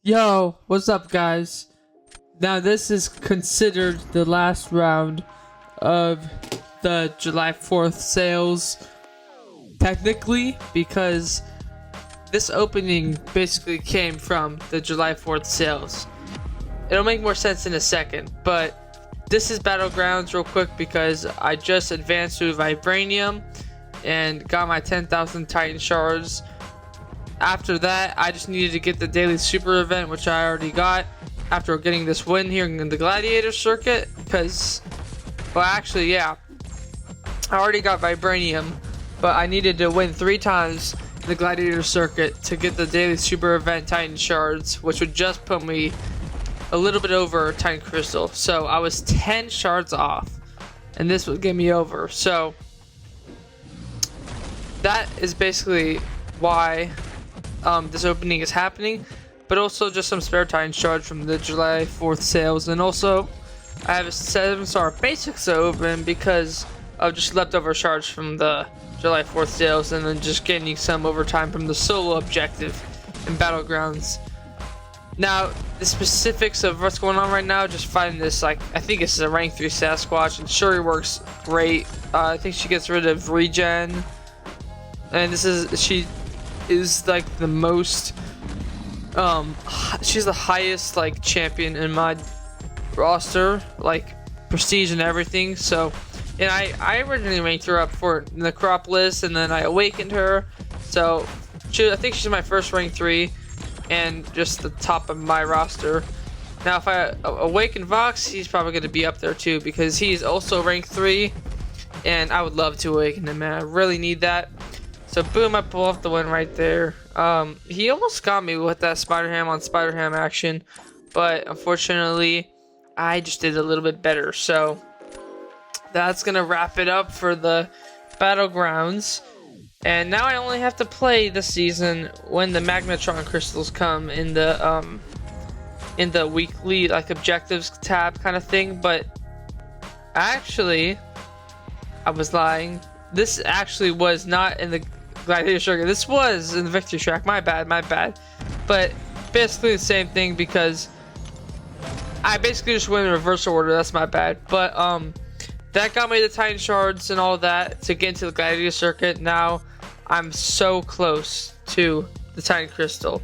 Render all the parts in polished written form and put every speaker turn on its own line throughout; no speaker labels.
Yo, what's up, guys? Now, this is considered the last round of the July 4th sales, technically, because this opening basically came from the July 4th sales. It'll make more sense in a second, but this is Battlegrounds real quick because I just advanced through Vibranium and got my 10,000 Titan shards. After that, I just needed to get the daily super event, which I already got after getting this win here in the Gladiator circuit. Because, well, actually, yeah, I already got Vibranium, but I needed to win 3 times the Gladiator circuit to get the daily super event Titan shards, which would just put me a little bit over Titan Crystal. So I was 10 shards off, and this would get me over. So that is basically why this opening is happening, but also just some spare Titan shards from the July 4th sales, and also I have a 7-star basics to open because of just leftover shards from the July 4th sales, and then just gaining some overtime from the solo objective in Battlegrounds. Now, the specifics of what's going on right now, just fighting this, like, I think this is a rank 3 Sasquatch, and Shuri works great. I think she gets rid of regen, and she is like the most she's the highest like champion in my roster, like prestige and everything. So, and I originally ranked her up for Necropolis, and then I awakened her, so I think she's my first rank 3 and just the top of my roster. Now if I awaken Vox, he's probably going to be up there too because he's also rank 3, and I would love to awaken him, man. I really need that. So boom, I pull off the win right there. He almost got me with that Spider-Ham on Spider-Ham action, but unfortunately, I just did a little bit better. So that's gonna wrap it up for the Battlegrounds. And now I only have to play this season when the Magnetron crystals come in the weekly like objectives tab kind of thing. But actually, I was lying. This actually was not in the Gladiator circuit. This was in the victory track. My bad. But basically the same thing because I basically just went in reverse order. That's my bad. But that got me the Titan shards and all that to get into the Gladiator circuit. Now I'm so close to the Titan crystal.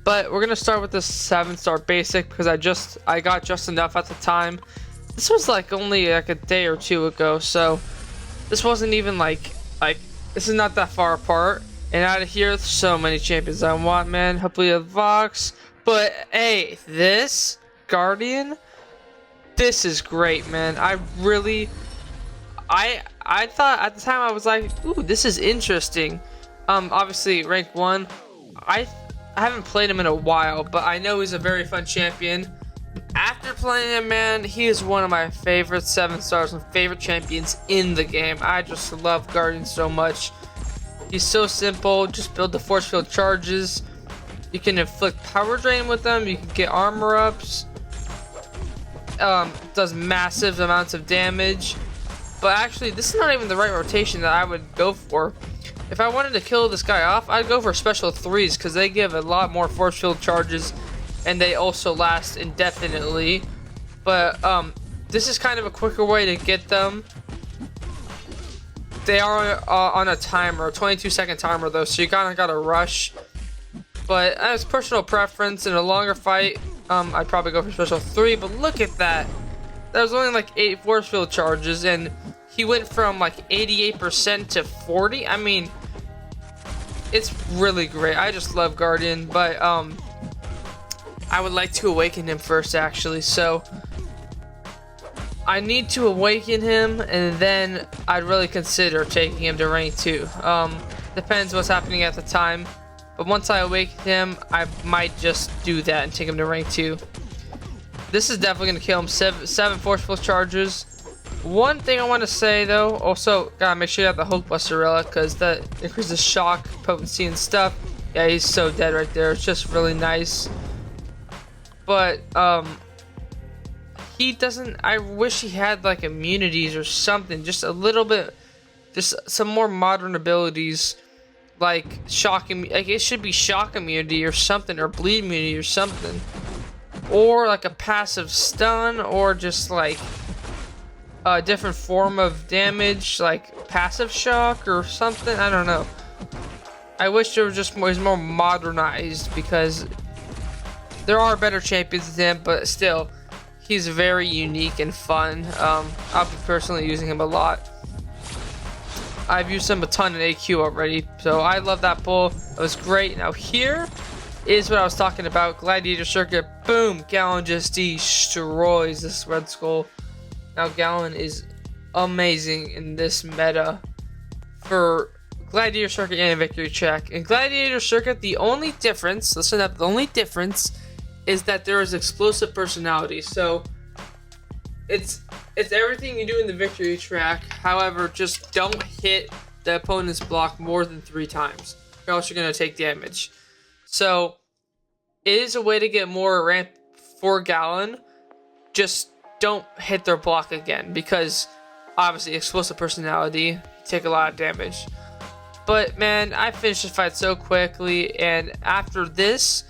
But we're gonna start with the 7-star basic because I got just enough at the time. This was like only like a day or 2 ago, so this wasn't even like this is not that far apart. And out of here, there's so many champions I want, man. Hopefully a Vox. But hey, this Guardian, this is great, man. I thought at the time, I was like, ooh, this is interesting. Obviously rank 1. I haven't played him in a while, but I know he's a very fun champion. After playing him, man, he is one of my favorite 7-stars and favorite champions in the game. I just love Guardian so much. He's so simple. Just build the force field charges. You can inflict power drain with them. You can get armor ups. Does massive amounts of damage. But actually, this is not even the right rotation that I would go for. If I wanted to kill this guy off, I'd go for special 3s because they give a lot more force field charges. And they also last indefinitely. But this is kind of a quicker way to get them. They are on a timer, a 22-second timer though, so you kind of gotta rush. But as personal preference, in a longer fight, I'd probably go for special 3. But look at that. That was only like 8 force field charges, and he went from like 88% to 40. I mean, it's really great. I just love Guardian, but I would like to awaken him first, actually. So I need to awaken him, and then I'd really consider taking him to rank 2. Depends what's happening at the time. But once I awaken him, I might just do that and take him to rank 2. This is definitely going to kill him. 7 forceful charges. One thing I want to say, though, also, gotta make sure you have the Hulk Busterella, because that increases shock, potency, and stuff. Yeah, he's so dead right there. It's just really nice. But he doesn't. I wish he had like immunities or something, just a little bit, just some more modern abilities like shock like it should be shock immunity or something, or bleed immunity or something, or like a passive stun, or just like a different form of damage, like passive shock or something. I don't know. I wish there was just more, more modernized, because there are better champions than him, but still, he's very unique and fun. I'll be personally using him a lot. I've used him a ton in AQ already, so I love that pull. It was great. Now here is what I was talking about. Gladiator Circuit. Boom! Gallon just destroys this Red Skull. Now Gallon is amazing in this meta for Gladiator Circuit and Victory Track. In Gladiator Circuit, the only difference, listen up, the only difference is that there is explosive personality. So it's everything you do in the Victory Track. However, just don't hit the opponent's block more than 3 times, or else you're going to take damage. So it is a way to get more ramp for Gallon. Just don't hit their block again, because obviously explosive personality, take a lot of damage. But man, I finished the fight so quickly, and after this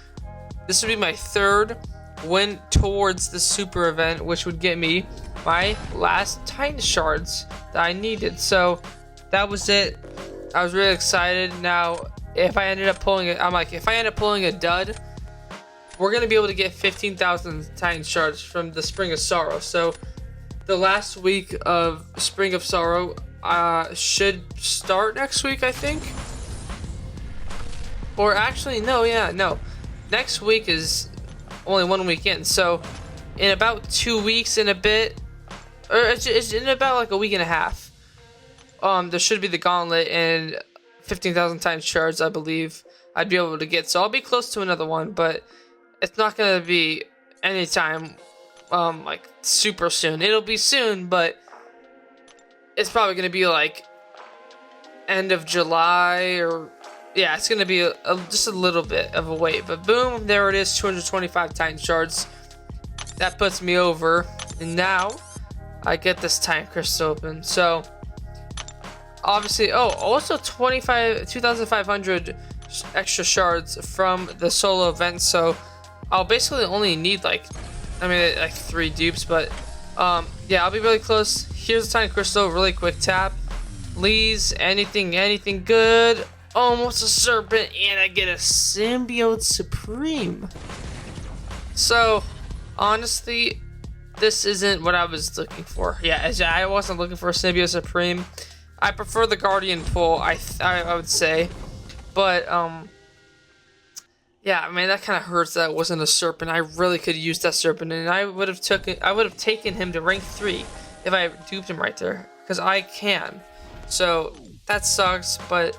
would be my 3rd win towards the super event, which would get me my last Titan shards that I needed. So that was it. I was really excited. Now, if I ended up pulling it, I'm like, if I end up pulling a dud, we're gonna be able to get 15,000 Titan shards from the Spring of Sorrow. So the last week of Spring of Sorrow should start next week, I think. Or actually, no. Next week is only 1 weekend. So in about 2 weeks and a bit, or it's in about like a week and a half, there should be the gauntlet and 15,000 Titan shards, I believe I'd be able to get. So I'll be close to another one, but it's not gonna be anytime like super soon. It'll be soon, but it's probably gonna be like end of July, or yeah, it's gonna be just a little bit of a wait. But boom, there it is, 225 Titan shards. That puts me over, and now I get this Titan crystal open. So obviously, also 2,500 extra shards from the solo event. So I'll basically only need like 3 dupes, but yeah, I'll be really close. Here's the Titan crystal, really quick tap. Please, anything good. Almost a serpent, and I get a symbiote supreme. So honestly, this isn't what I was looking for. Yeah, I wasn't looking for a symbiote supreme. I prefer the guardian pull, I would say, but yeah, I mean, that kind of hurts that it wasn't a serpent. I really could use that serpent, and I would have taken him to rank 3 if I duped him right there, because I can. So that sucks, but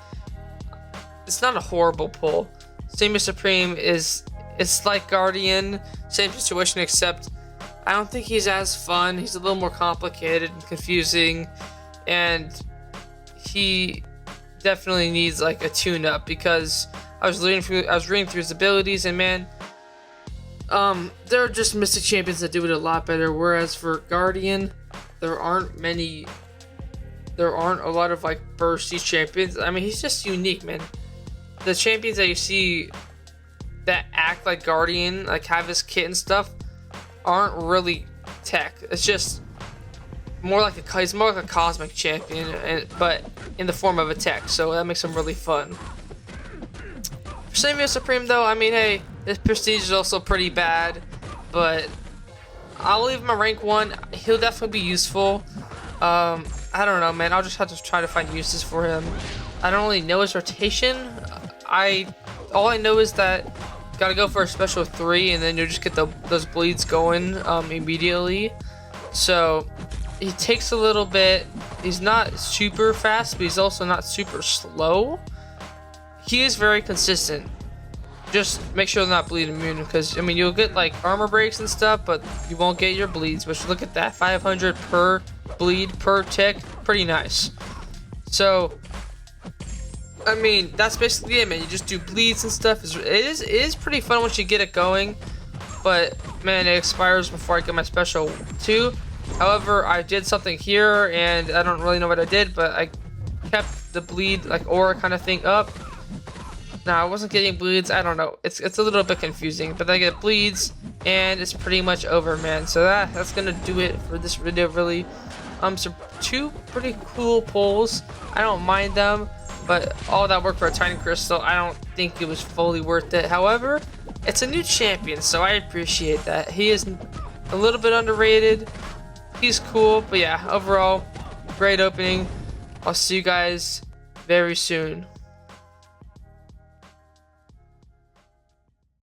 it's not a horrible pull. Symbiote Supreme it's like Guardian, same situation, except I don't think he's as fun. He's a little more complicated and confusing, and he definitely needs like a tune-up, because I was reading through his abilities, and man, there are just Mystic champions that do it a lot better. Whereas for Guardian, there aren't a lot of like bursty champions. I mean, he's just unique, man. The champions that you see that act like Guardian, like have his kit and stuff, aren't really tech. It's just more like he's more like a cosmic champion, but in the form of a tech. So that makes him really fun. For Symbiote Supreme, though, I mean, hey, this prestige is also pretty bad, but I'll leave him at rank 1. He'll definitely be useful. I don't know, man. I'll just have to try to find uses for him. I don't really know his rotation. All I know is that gotta go for a special 3, and then you'll just get those bleeds going immediately. So he takes a little bit. He's not super fast, but he's also not super slow. He is very consistent. Just make sure they're not bleed immune, because I mean, you'll get like armor breaks and stuff, but you won't get your bleeds. But look at that, 500 per bleed per tick, pretty nice. So I mean, that's basically it, man. You just do bleeds and stuff. It is pretty fun once you get it going, but man, it expires before I get my special 2. However, I did something here, and I don't really know what I did, but I kept the bleed like aura kind of thing up, Nah, I wasn't getting bleeds. I don't know. It's a little bit confusing, but I get bleeds, and it's pretty much over, man. So that's gonna do it for this video, really. So 2 pretty cool pulls. I don't mind them, but all that work for a tiny crystal, I don't think it was fully worth it. However, it's a new champion, so I appreciate that. He is a little bit underrated. He's cool, but yeah, overall, great opening. I'll see you guys very soon.